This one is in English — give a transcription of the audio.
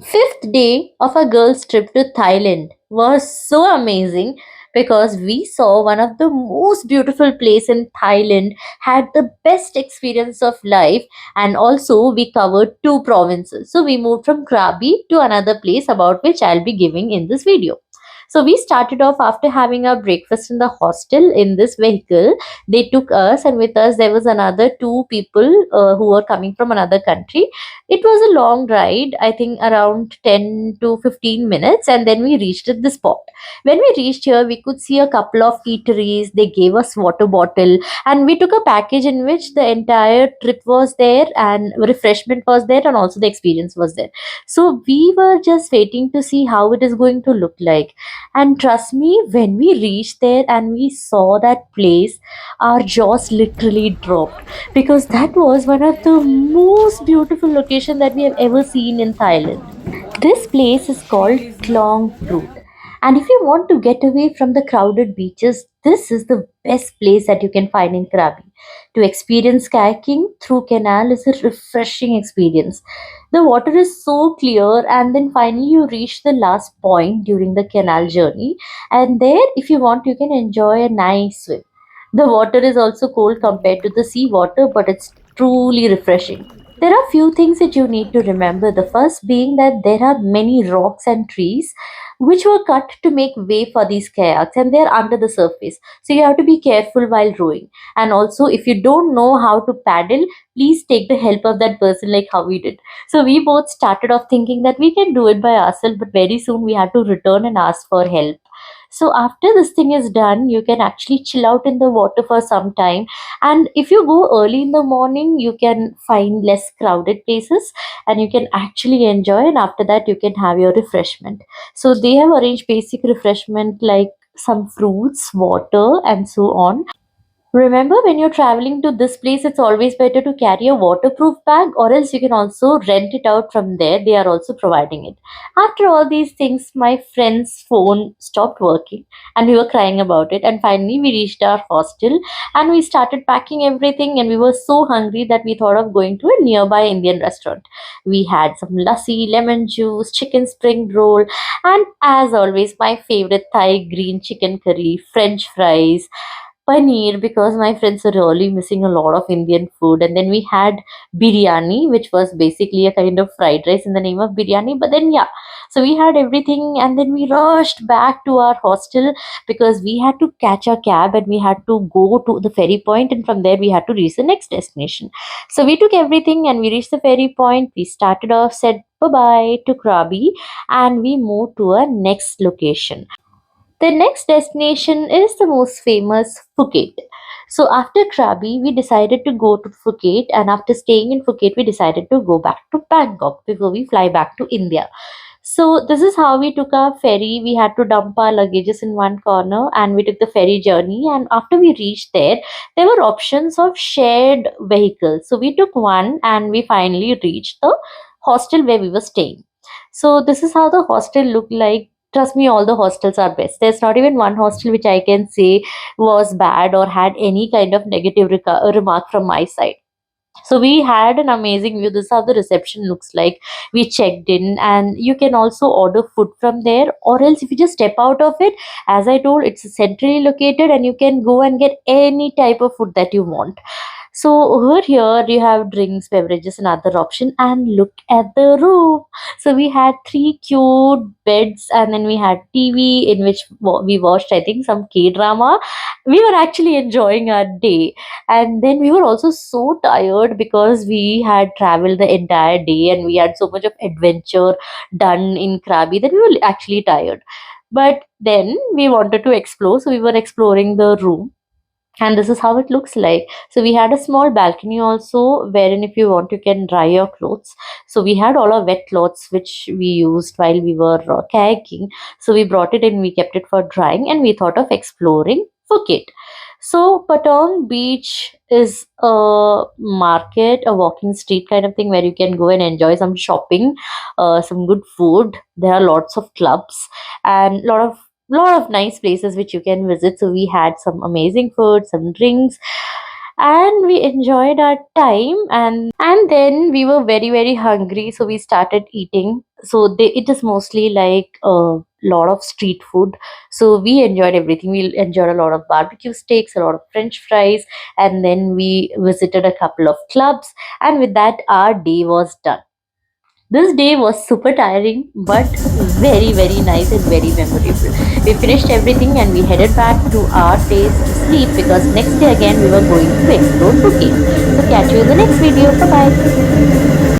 Fifth day of a girls' trip to Thailand was so amazing because we saw one of the most beautiful place in Thailand, had the best experience of life, and also we covered two provinces. So we moved from Krabi to another place about which I'll be giving in this video. So we started off after having our breakfast in the hostel in this vehicle. They took us, and with us there was another two people who were coming from another country. It was a long ride, I think around 10 to 15 minutes, and then we reached at the spot. When we reached here, we could see a couple of eateries. They gave us water bottle, and we took a package in which the entire trip was there, and refreshment was there, and also the experience was there. So we were just waiting to see how it is going to look like. And trust me, when we reached there and we saw that place, our jaws literally dropped because that was one of the most beautiful location that we have ever seen in Thailand. This place is called Klong Prut. And if you want to get away from the crowded beaches, this is the best place that you can find in Krabi. To experience kayaking through canal is a refreshing experience. The water is so clear, and then finally you reach the last point during the canal journey. And there, if you want, you can enjoy a nice swim. The water is also cold compared to the sea water, but it's truly refreshing. There are few things that you need to remember. The first being that there are many rocks and trees which were cut to make way for these kayaks, and they're under the surface. So you have to be careful while rowing. And also, if you don't know how to paddle, please take the help of that person like how we did. So we both started off thinking that we can do it by ourselves, but very soon we had to return and ask for help. So after this thing is done, you can actually chill out in the water for some time. And if you go early in the morning, you can find less crowded places and you can actually enjoy. And after that, you can have your refreshment. So they have arranged basic refreshment like some fruits, water, and so on. Remember, when you're traveling to this place, it's always better to carry a waterproof bag, or else you can also rent it out from there. They are also providing it. After all these things, my friend's phone stopped working and we were crying about it. And finally, we reached our hostel and we started packing everything. And we were so hungry that we thought of going to a nearby Indian restaurant. We had some lassi, lemon juice, chicken spring roll, and as always, my favorite Thai green chicken curry, French fries, paneer, because my friends were really missing a lot of Indian food. And then we had biryani, which was basically a kind of fried rice in the name of biryani. But then, yeah, so we had everything, and then we rushed back to our hostel because we had to catch a cab and we had to go to the ferry point, and from there we had to reach the next destination. So we took everything and we reached the ferry point. We started off, said bye bye to Krabi, and we moved to a next location. The next destination is the most famous, Phuket. So after Krabi, we decided to go to Phuket, and after staying in Phuket, we decided to go back to Bangkok before we fly back to India. So this is how we took our ferry. We had to dump our luggages in one corner, and we took the ferry journey. And after we reached there, there were options of shared vehicles. So we took one, and we finally reached the hostel where we were staying. So this is how the hostel looked like. Trust me, all the hostels are best. There's not even one hostel which I can say was bad or had any kind of negative remark from my side. So we had an amazing view. This is how the reception looks like. We checked in, and you can also order food from there, or else if you just step out of it, as I told, it's centrally located and you can go and get any type of food that you want. So over here you have drinks, beverages, and other option. And look at the room. So we had three cute beds, and then we had TV in which we watched, I think, some K drama. We were actually enjoying our day, and then we were also so tired because we had traveled the entire day and we had so much of adventure done in Krabi that we were actually tired. But then we wanted to explore, so we were exploring the room, and this is how it looks like. So we had a small balcony also, wherein if you want you can dry your clothes. So we had all our wet clothes which we used while we were kayaking. So we brought it in, we kept it for drying, and we thought of exploring Phuket. So Patong Beach is a market, a walking street kind of thing where you can go and enjoy some shopping, some good food. There are lots of clubs and lot of nice places which you can visit. So we had some amazing food, some drinks, and we enjoyed our time. And then we were very hungry, so we started eating. so it is mostly like a lot of street food. So we enjoyed everything. We enjoyed a lot of barbecue steaks, a lot of french fries, and then we visited a couple of clubs, and with that our day was done. This day was super tiring, but very, very nice and very memorable. We finished everything and we headed back to our place to sleep because next day again we were going to explore Phuket. So catch you in the next video. Bye bye.